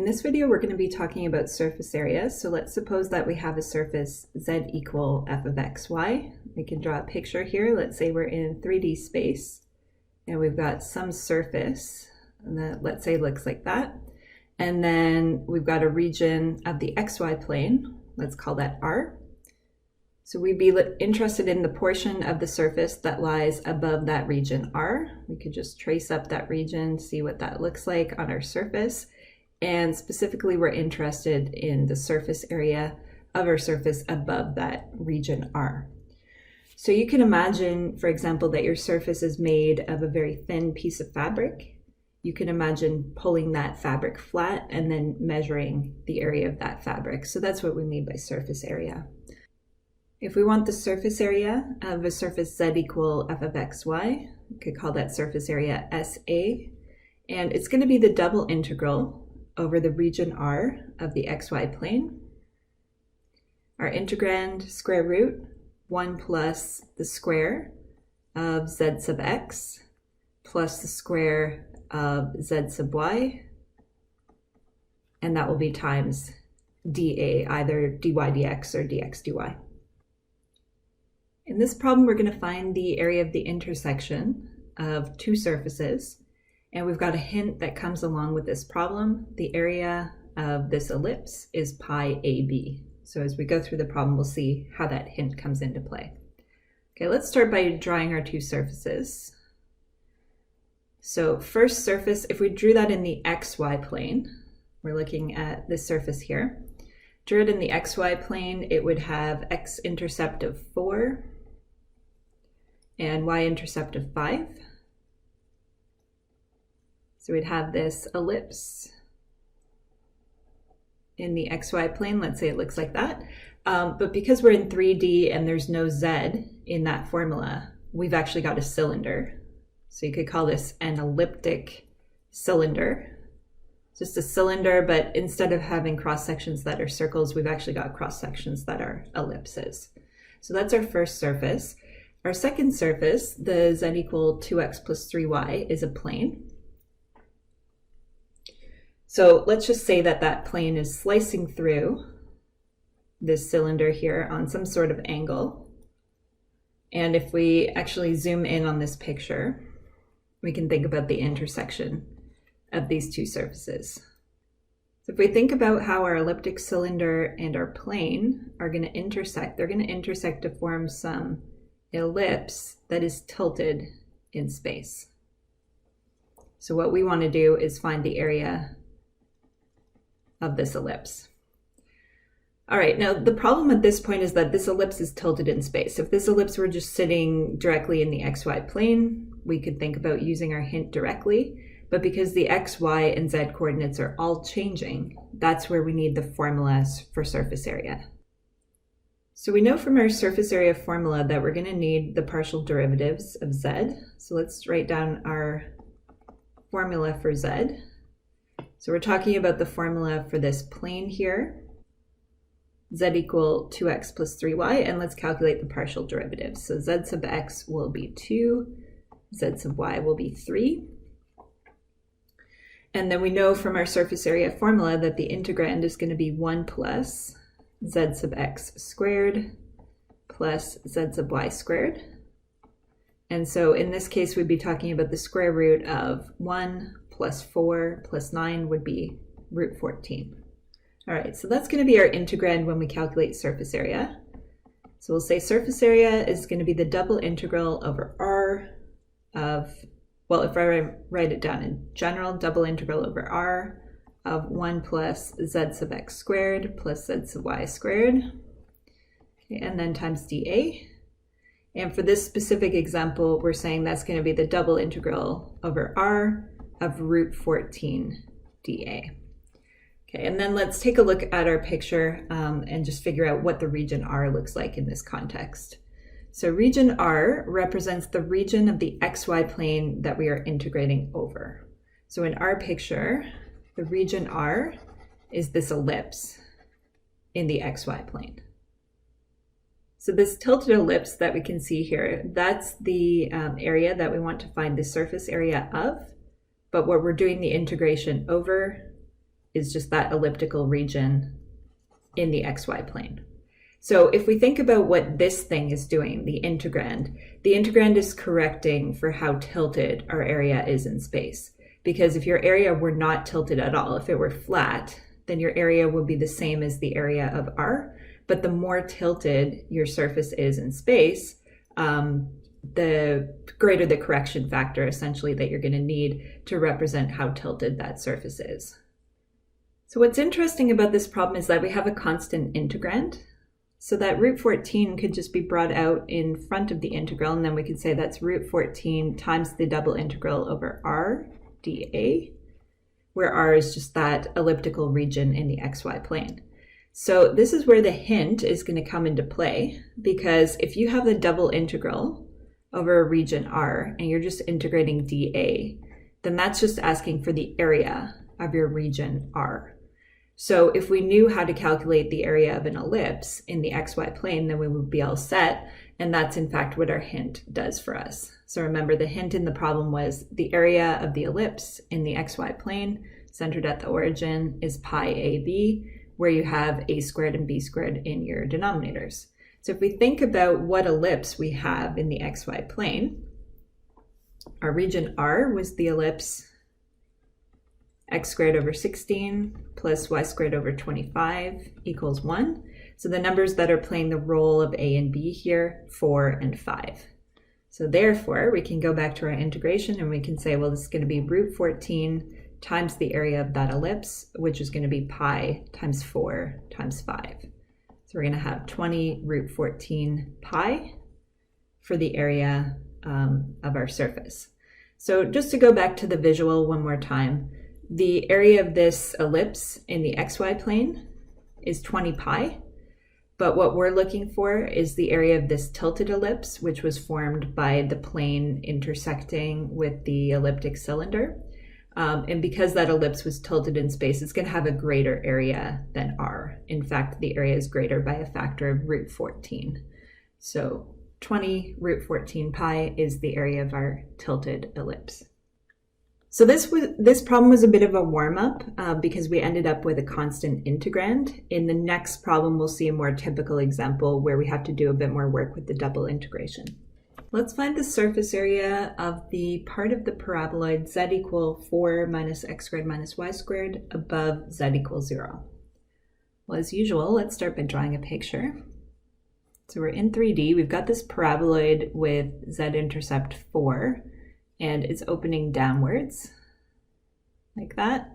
In this video, we're going to be talking about surface area. So let's suppose that we have a surface z equal f of xy. We can draw a picture here. Let's say we're in 3D space and we've got some surface that, let's say, looks like that. And then we've got a region of the xy plane. Let's call that R. So we'd be interested in the portion of the surface that lies above that region R. We could just trace up that region, see what that looks like on our surface. And specifically, we're interested in the surface area of our surface above that region R. So you can imagine, for example, that your surface is made of a very thin piece of fabric. You can imagine pulling that fabric flat and then measuring the area of that fabric. So that's what we mean by surface area. If we want the surface area of a surface z equal f of xy, we could call that surface area SA. And it's going to be the double integral over the region R of the xy plane. Our integrand square root 1 plus the square of z sub x plus the square of z sub y, and that will be times dA, either dy dx or dx dy. In this problem, we're going to find the area of the intersection of two surfaces. And we've got a hint that comes along with this problem. The area of this ellipse is pi AB. So as we go through the problem, we'll see how that hint comes into play. Okay, let's start by drawing our two surfaces. So first surface, if we drew that in the xy plane, we're looking at this surface here. Drew it in the xy plane, it would have x-intercept of 4 and y-intercept of 5. So we'd have this ellipse in the xy plane. Let's say it looks like that. But because we're in 3D and there's no z in that formula, we've actually got a cylinder. So you could call this an elliptic cylinder. Just a cylinder, but instead of having cross sections that are circles, we've actually got cross sections that are ellipses. So that's our first surface. Our second surface, the z equal 2x plus 3y, is a plane. So let's just say that that plane is slicing through this cylinder here on some sort of angle. And if we actually zoom in on this picture, we can think about the intersection of these two surfaces. So if we think about how our elliptic cylinder and our plane are going to intersect, they're going to intersect to form some ellipse that is tilted in space. So what we want to do is find the area of this ellipse. All right, now the problem at this point is that this ellipse is tilted in space. If this ellipse were just sitting directly in the xy plane, we could think about using our hint directly, but because the x, y, and z coordinates are all changing, that's where we need the formulas for surface area. So we know from our surface area formula that we're going to need the partial derivatives of z. So let's write down our formula for z. So we're talking about the formula for this plane here, z equal 2x plus 3y, and let's calculate the partial derivatives. So z sub x will be 2, z sub y will be 3. And then we know from our surface area formula that the integrand is going to be 1 plus z sub x squared plus z sub y squared. And so in this case, we'd be talking about the square root of 1 plus 4 plus 9 would be root 14. All right, so that's going to be our integrand when we calculate surface area. So we'll say surface area is going to be the double integral over R of, well, if I write it down in general, double integral over R of 1 plus z sub x squared plus z sub y squared, okay, and then times dA. And for this specific example, we're saying that's going to be the double integral over R of root 14 dA. Okay, and then let's take a look at our picture and just figure out what the region R looks like in this context. So region R represents the region of the xy plane that we are integrating over. So in our picture, the region R is this ellipse in the xy plane. So this tilted ellipse that we can see here, that's the area that we want to find the surface area of. But what we're doing the integration over is just that elliptical region in the xy plane. So if we think about what this thing is doing, the integrand is correcting for how tilted our area is in space. Because if your area were not tilted at all, if it were flat, then your area would be the same as the area of R. But the more tilted your surface is in space, the greater the correction factor essentially that you're going to need to represent how tilted that surface is. So what's interesting about this problem is that we have a constant integrand. So that root 14 could just be brought out in front of the integral, and then we could say that's root 14 times the double integral over r dA, where r is just that elliptical region in the xy plane. So this is where the hint is going to come into play, because if you have the double integral over a region r and you're just integrating dA, then that's just asking for the area of your region r. So if we knew how to calculate the area of an ellipse in the xy plane, then we would be all set. And that's in fact what our hint does for us. So remember, the hint in the problem was the area of the ellipse in the xy plane centered at the origin is pi ab, where you have a squared and b squared in your denominators. So if we think about what ellipse we have in the xy plane, our region R was the ellipse x squared over 16 plus y squared over 25 equals 1. So the numbers that are playing the role of a and b here, 4 and 5. So therefore, we can go back to our integration and we can say, well, this is going to be root 14 times the area of that ellipse, which is going to be pi times 4 times 5. So we're going to have 20 root 14 pi for the area of our surface. So just to go back to the visual one more time, the area of this ellipse in the xy plane is 20 pi, but what we're looking for is the area of this tilted ellipse, which was formed by the plane intersecting with the elliptic cylinder. And because that ellipse was tilted in space, it's going to have a greater area than R. In fact, the area is greater by a factor of root 14. So 20 root 14 pi is the area of our tilted ellipse. So this problem was a bit of a warm-up because we ended up with a constant integrand. In the next problem, we'll see a more typical example where we have to do a bit more work with the double integration. Let's find the surface area of the part of the paraboloid z equal 4 minus x squared minus y squared above z equals 0. Well, as usual, let's start by drawing a picture. So we're in 3D. We've got this paraboloid with z-intercept 4. And it's opening downwards, like that.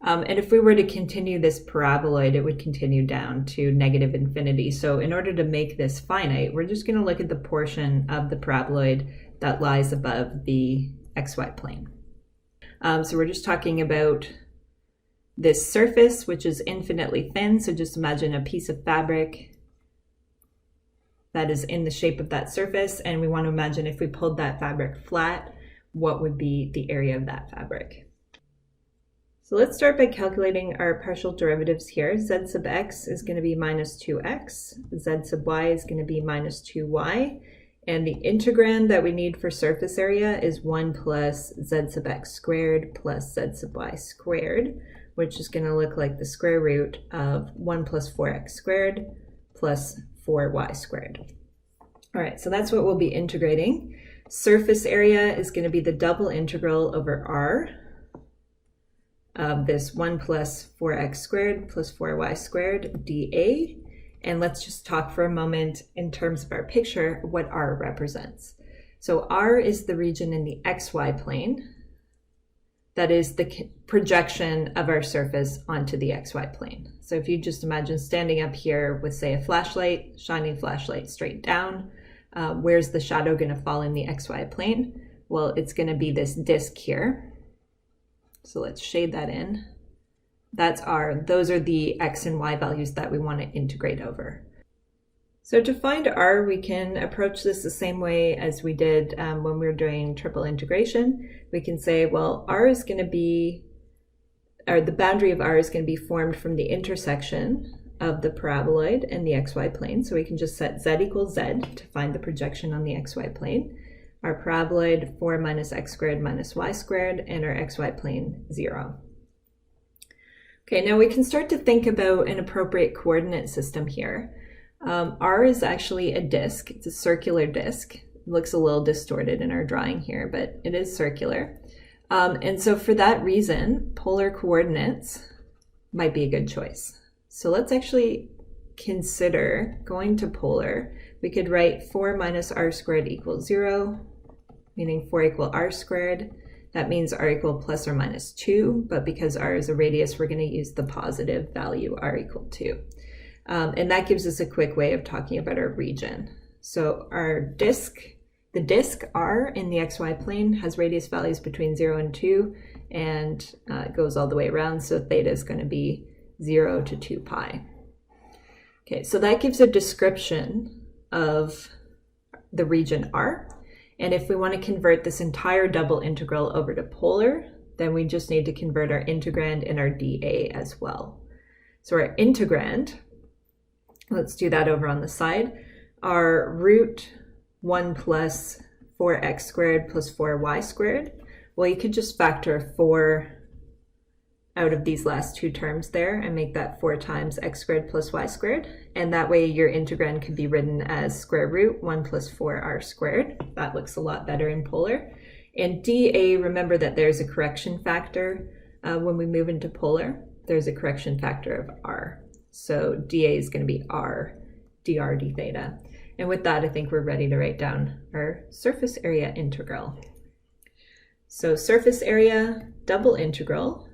And if we were to continue this paraboloid, it would continue down to negative infinity. So in order to make this finite, we're just going to look at the portion of the paraboloid that lies above the xy plane. So we're just talking about this surface, which is infinitely thin. So just imagine a piece of fabric that is in the shape of that surface, and we want to imagine if we pulled that fabric flat, what would be the area of that fabric. So let's start by calculating our partial derivatives here. Z sub x is going to be minus 2x, z sub y is going to be minus 2y, and the integrand that we need for surface area is 1 plus z sub x squared plus z sub y squared, which is going to look like the square root of 1 plus 4x squared plus 4y squared. All right, so that's what we'll be integrating. Surface area is going to be the double integral over r of this 1 plus 4x squared plus 4y squared dA. And let's just talk for a moment in terms of our picture what r represents. So r is the region in the xy plane that is the projection of our surface onto the xy plane. So if you just imagine standing up here with, say, a flashlight, shining flashlight straight down, where's the shadow going to fall in the xy plane? Well, it's going to be this disk here. So let's shade that in. That's r. Those are the x and y values that we want to integrate over. So to find r, we can approach this the same way as we did when we were doing triple integration. We can say, well, r is going to be, or the boundary of r is going to be formed from the intersection of the paraboloid and the xy plane. So we can just set z equals z to find the projection on the xy plane. Our paraboloid 4 minus x squared minus y squared, and our xy plane 0. Okay, now we can start to think about an appropriate coordinate system here. R is actually a disk. It's a circular disk. It looks a little distorted in our drawing here, but it is circular. And so for that reason, polar coordinates might be a good choice. So let's actually consider going to polar. We could write 4 minus r squared equals 0, meaning 4 equal r squared. That means r equal plus or minus 2, but because r is a radius, we're going to use the positive value r equal 2. And that gives us a quick way of talking about our region. So our disk, the disk r in the xy plane has radius values between 0 and 2, and it goes all the way around, so theta is going to be 0 to 2 pi. Okay, so that gives a description of the region R. And if we want to convert this entire double integral over to polar, then we just need to convert our integrand and our dA as well. So our integrand, let's do that over on the side, our root 1 plus 4x squared plus 4y squared. Well, you could just factor 4 out of these last two terms there and make that 4 times x squared plus y squared. And that way your integrand could be written as square root 1 plus 4r squared. That looks a lot better in polar. And dA, remember that there's a correction factor when we move into polar. There's a correction factor of r. So dA is going to be r dr d theta. And with that, I think we're ready to write down our surface area integral. So surface area double integral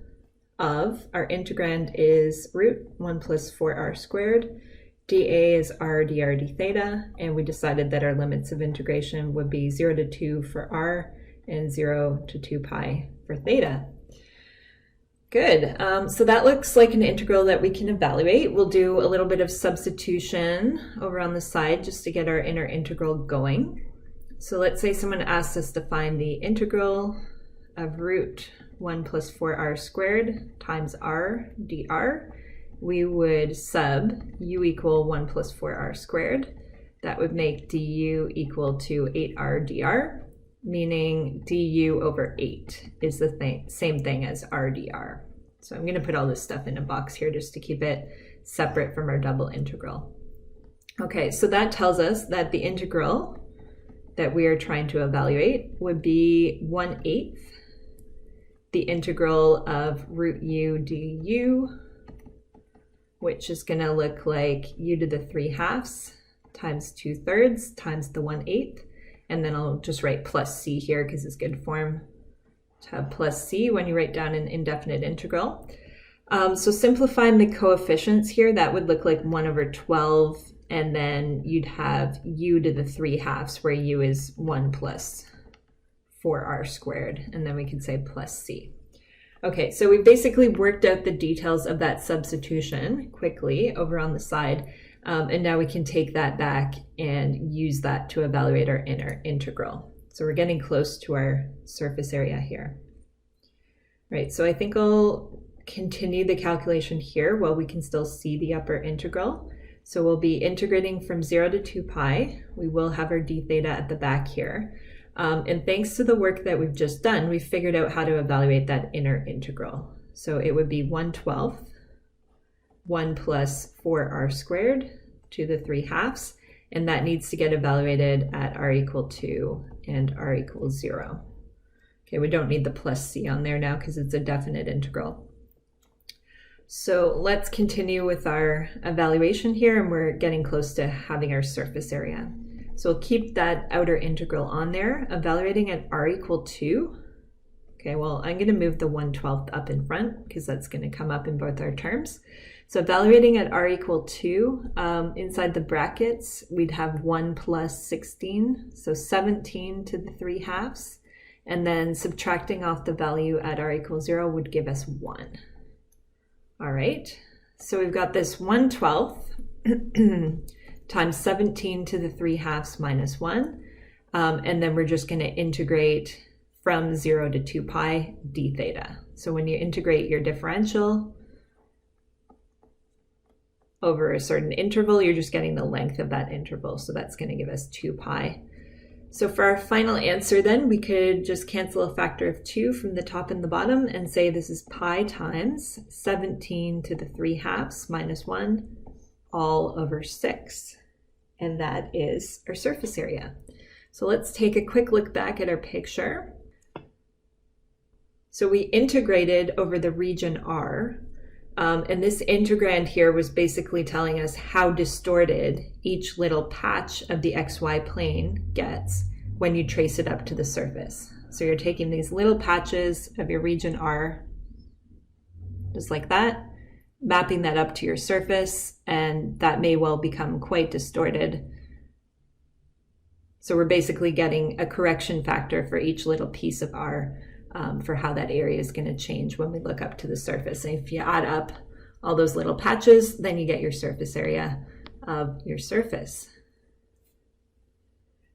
of our integrand is root 1 plus 4r squared. dA is r dr d theta, and we decided that our limits of integration would be 0 to 2 for r and 0 to 2 pi for theta. Good, so that looks like an integral that we can evaluate. We'll do a little bit of substitution over on the side just to get our inner integral going. So let's say someone asks us to find the integral of root 1 plus 4r squared times r dr. We would sub u equal 1 plus 4r squared. That would make du equal to 8r dr, meaning du over 8 is the same thing as r dr. So I'm going to put all this stuff in a box here just to keep it separate from our double integral. Okay, so that tells us that the integral that we are trying to evaluate would be 1/8 the integral of root u du, which is going to look like u to the 3/2 times 2/3 times the 1/8. And then I'll just write plus c here because it's good form to have plus c when you write down an indefinite integral. So simplifying the coefficients here, that would look like 1 over 12, and then you'd have u to the 3/2 where u is 1 plus 4r squared, and then we could say plus c. Okay, so we basically worked out the details of that substitution quickly over on the side, and now we can take that back and use that to evaluate our inner integral. So we're getting close to our surface area here. Right, so I think I'll continue the calculation here while we can still see the upper integral. So we'll be integrating from 0 to 2 pi. We will have our d theta at the back here. And thanks to the work that we've just done, we've figured out how to evaluate that inner integral. So it would be 1/12, 1 plus 4r squared to the 3/2, and that needs to get evaluated at r equal 2 and r equals 0. Okay, we don't need the plus c on there now because it's a definite integral. So let's continue with our evaluation here, and we're getting close to having our surface area. So we'll keep that outer integral on there, evaluating at r equal 2. Okay, well, I'm going to move the 1/12 up in front because that's going to come up in both our terms. So evaluating at r equal 2, inside the brackets, we'd have 1 plus 16, so 17 to the 3/2. And then subtracting off the value at r equals 0 would give us 1. All right, so we've got this 1/12 times 17 to the 3/2 minus 1. And then we're just going to integrate from 0 to 2 pi d theta. So when you integrate your differential over a certain interval, you're just getting the length of that interval. So that's going to give us 2 pi So for our final answer then, we could just cancel a factor of 2 from the top and the bottom and say this is pi times 17 to the 3/2 minus 1 all over 6. And that is our surface area. So let's take a quick look back at our picture. So we integrated over the region R, and this integrand here was basically telling us how distorted each little patch of the XY plane gets when you trace it up to the surface. So you're taking these little patches of your region R, just like that, mapping that up to your surface, and that may well become quite distorted. So we're basically getting a correction factor for each little piece of R for how that area is going to change when we look up to the surface. And if you add up all those little patches, then you get your surface area of your surface.